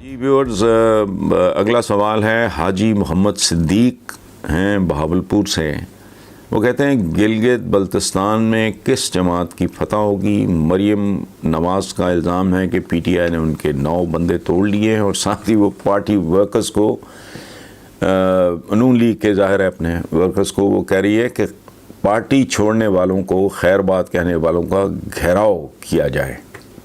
جی viewers, اگلا سوال ہے حاجی محمد صدیق ہیں بہاولپور سے. وہ کہتے ہیں گلگت بلتستان میں کس جماعت کی فتح ہوگی؟ مریم نواز کا الزام ہے کہ پی ٹی آئی نے ان کے 9 بندے توڑ لیے ہیں اور ساتھ ہی وہ پارٹی ورکرز کو نون لیگ کے ظاہر ہے اپنے ورکرز کو وہ کہہ رہی ہے کہ پارٹی چھوڑنے والوں کو خیر بات کہنے والوں کا گھیراؤ کیا جائے.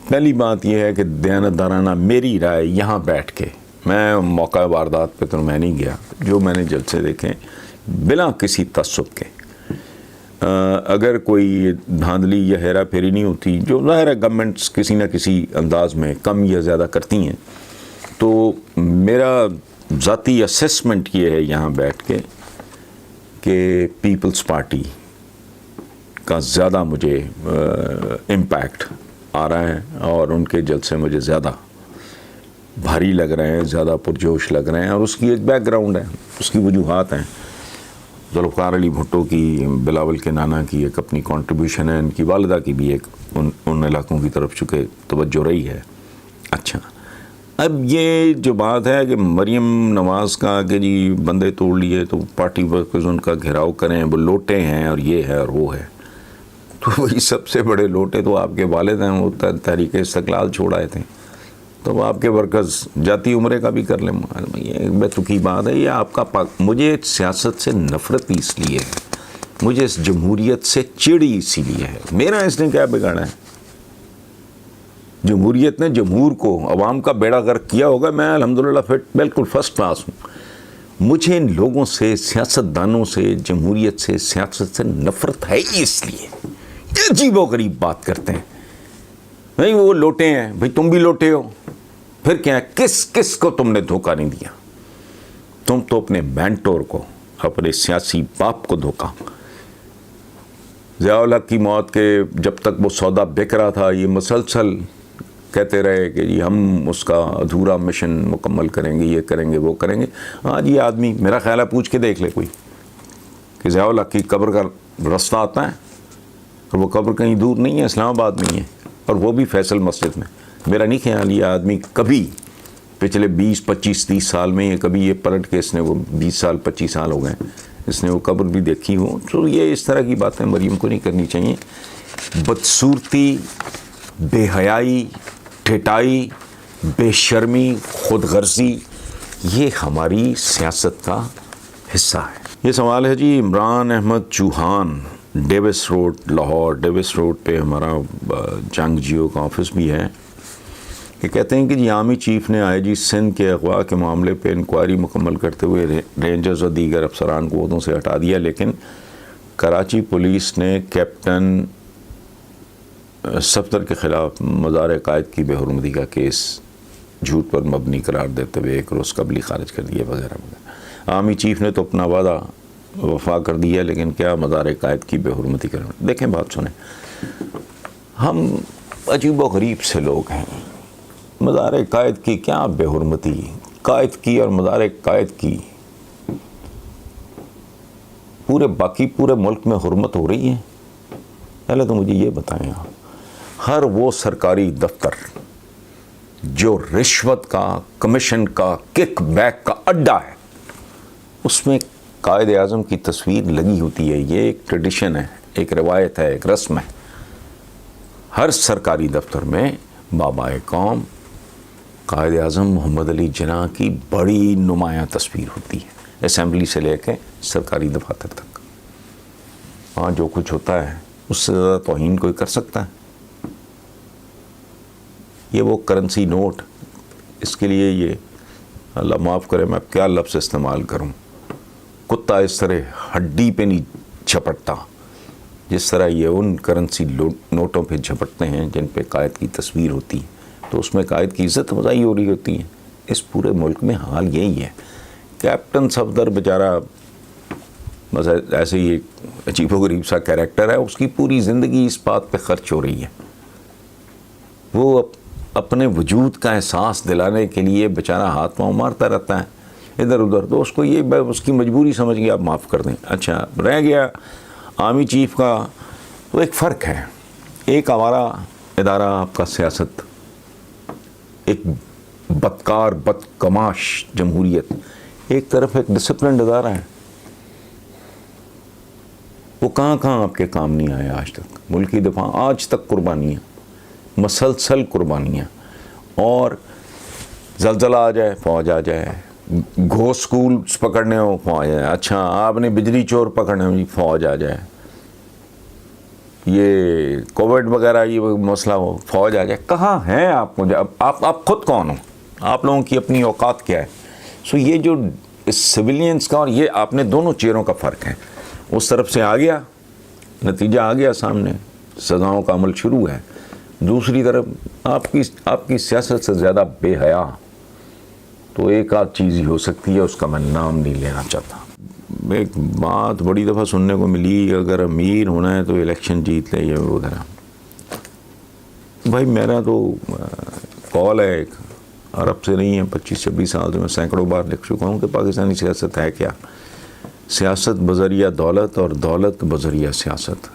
پہلی بات یہ ہے کہ دیانتدارانہ میری رائے یہاں بیٹھ کے، میں موقع واردات پہ تو میں نہیں گیا، جو میں نے جلسے دیکھے بلا کسی تعصب کے، اگر کوئی دھاندلی یا ہیرا پھیری نہیں ہوتی، جو ظاہر ہے گورنمنٹس کسی نہ کسی انداز میں کم یا زیادہ کرتی ہیں، تو میرا ذاتی اسیسمنٹ یہ ہے یہاں بیٹھ کے کہ پیپلز پارٹی کا زیادہ مجھے امپیکٹ آ رہا ہے اور ان کے جلسے مجھے زیادہ بھاری لگ رہے ہیں، زیادہ پرجوش لگ رہے ہیں، اور اس کی ایک بیک گراؤنڈ ہے، اس کی وجوہات ہیں. ذوالفقار علی بھٹو کی، بلاول کے نانا کی ایک اپنی کنٹریبیوشن ہے، ان کی والدہ کی بھی ایک ان علاقوں کی طرف چکے توجہ رہی ہے. اچھا، اب یہ جو بات ہے کہ مریم نواز کا کہ جی بندے توڑ لیے تو پارٹی ورکرز ان کا گھیراؤ کریں، وہ لوٹے ہیں اور یہ ہے اور وہ ہے، تو وہی سب سے بڑے لوٹے تو آپ کے والد ہیں. وہ تحریک استقلال چھوڑ آئے تھے، تو آپ کے ورکرز جاتی عمرے کا بھی کر لیں. یہ بے تکی بات ہے. یہ آپ کا مجھے سیاست سے نفرت اس لیے ہے، مجھے اس جمہوریت سے چڑی اسی لیے ہے. میرا اس نے کیا بگاڑا ہے؟ جمہوریت نے جمہور کو، عوام کا بیڑا غرق کیا ہوگا. میں الحمدللہ فٹ بالکل فرسٹ کلاس ہوں. مجھے ان لوگوں سے، سیاست دانوں سے، جمہوریت سے، سیاست سے نفرت ہے ہی اس لیے. یہ عجیب و غریب بات کرتے ہیں. نہیں وہ لوٹے ہیں، بھئی تم بھی لوٹے ہو. پھر کیا ہے؟ کس کو تم نے دھوکہ نہیں دیا؟ تم تو اپنے مینٹور کو، اپنے سیاسی باپ کو دھوکہ. ضیاء الحق کی موت کے جب تک وہ سودا بک رہا تھا، یہ مسلسل کہتے رہے کہ جی ہم اس کا ادھورا مشن مکمل کریں گے، یہ کریں گے، وہ کریں گے. آج یہ آدمی، میرا خیال ہے پوچھ کے دیکھ لے کوئی کہ ضیاء الحق کی قبر کا رستہ آتا ہے، اور وہ قبر کہیں دور نہیں ہے، اسلام آباد میں ہی ہے، اور وہ بھی فیصل مسجد میں. میرا نہیں خیال یہ آدمی کبھی پچھلے 20 25 30 سال میں یہ کبھی یہ پلٹ کے، اس نے وہ 20 سال 25 سال ہو گئے اس نے وہ قبر بھی دیکھی ہو. تو یہ اس طرح کی باتیں مریم کو نہیں کرنی چاہیے. بدصورتی، بے حیائی، ٹھٹائی، بے شرمی، خود غرضی، یہ ہماری سیاست کا حصہ ہے. یہ سوال ہے جی Imran Ahmed Chauhan, Davis road Lahore. Davis road پہ ہمارا جنگ جیو کا آفس بھی ہے. کہ کہتے ہیں کہ جی آرمی چیف نے آئی جی سندھ کے اغوا کے معاملے پہ انکوائری مکمل کرتے ہوئے رینجرز اور دیگر افسران کو عہدوں سے ہٹا دیا، لیکن کراچی پولیس نے کیپٹن صفدر کے خلاف مزار قائد کی بے حرمتی کا کیس جھوٹ پر مبنی قرار دیتے ہوئے 1 روز قبل خارج کر دیا وغیرہ وغیرہ. آرمی چیف نے تو اپنا وعدہ وفا کر دیا، لیکن کیا مزار قائد کی بے حرمتی کریں؟ دیکھیں بات سنیں، ہم عجیب و غریب سے لوگ ہیں. مزار قائد کی کیا بے حرمتی؟ قائد کی اور مزار قائد کی پورے ملک میں حرمت ہو رہی ہے. پہلے تو مجھے یہ بتائیں، ہر وہ سرکاری دفتر جو رشوت کا، کمیشن کا، کک بیک کا اڈا ہے، اس میں قائد اعظم کی تصویر لگی ہوتی ہے. یہ ایک ٹریڈیشن ہے، ایک روایت ہے، ایک رسم ہے. ہر سرکاری دفتر میں بابا قوم قائد اعظم محمد علی جناح کی بڑی نمایاں تصویر ہوتی ہے، اسمبلی سے لے کے سرکاری دفاتر تک. ہاں جو کچھ ہوتا ہے اس سے زیادہ توہین کوئی کر سکتا ہے؟ یہ وہ کرنسی نوٹ، اس کے لیے یہ اللہ معاف کرے میں کیا لفظ استعمال کروں، کتا اس طرح ہڈی پہ نہیں جھپٹتا جس طرح یہ ان کرنسی نوٹوں پہ جھپٹتے ہیں جن پہ قائد کی تصویر ہوتی ہے. تو اس میں قائد کی عزت افزائی ہو رہی ہوتی ہے. اس پورے ملک میں حال یہی ہے. کیپٹن صفدر بیچارہ بس ایسے ہی ایک عجیب و غریب سا کیریکٹر ہے، اس کی پوری زندگی اس بات پہ خرچ ہو رہی ہے. وہ اپنے وجود کا احساس دلانے کے لیے بیچارہ ہاتھ پاؤں مارتا رہتا ہے ادھر ادھر. تو اس کو یہ اس کی مجبوری سمجھ کے آپ معاف کر دیں. اچھا رہ گیا آرمی چیف کا، تو ایک فرق ہے. ایک ہمارا ادارہ آپ کا سیاست ایک بدکار بدکماش جمہوریت، ایک طرف ایک ڈسپلنڈ ادارہ ہے، وہ کہاں کہاں آپ کے کام نہیں آیا آج تک. ملکی دفاع آج تک قربانیاں، مسلسل قربانیاں، اور زلزلہ آ جائے فوج آ جائے، گھو سکول پکڑنے ہو فوج آ جائے، اچھا آپ نے بجلی چور پکڑنے ہو فوج آ جائے، یہ کووڈ وغیرہ یہ مسئلہ ہو فوج آ جائے. کہاں ہیں آپ؟ مجھے آپ خود کون ہو؟ آپ لوگوں کی اپنی اوقات کیا ہے؟ سو یہ جو سویلینس کا اور یہ آپ نے دونوں چیروں کا فرق ہے. اس طرف سے آ گیا، نتیجہ آ گیا سامنے، سزاؤں کا عمل شروع ہے. دوسری طرف آپ کی سیاست سے زیادہ بے حیا تو ایک آدھ چیز ہی ہو سکتی ہے، اس کا میں نام نہیں لینا چاہتا. ایک بات بڑی دفعہ سننے کو ملی، اگر امیر ہونا ہے تو الیکشن جیت لے یہ وغیرہ. بھائی میرا تو کال ہے ایک، عرب سے نہیں ہے، 25-26 سال سے میں سینکڑوں بار لکھ چکا ہوں کہ پاکستانی سیاست ہے کیا. سیاست بذریعہ دولت اور دولت بذریعہ سیاست،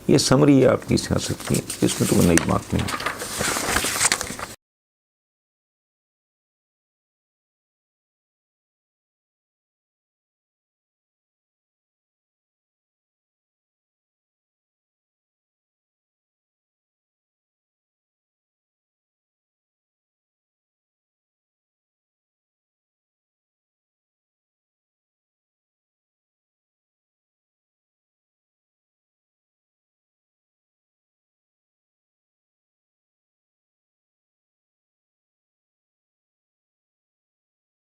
یہ سمری ہے آپ کی سیاست کی، اس میں تو کوئی نئی بات نہیں ہے.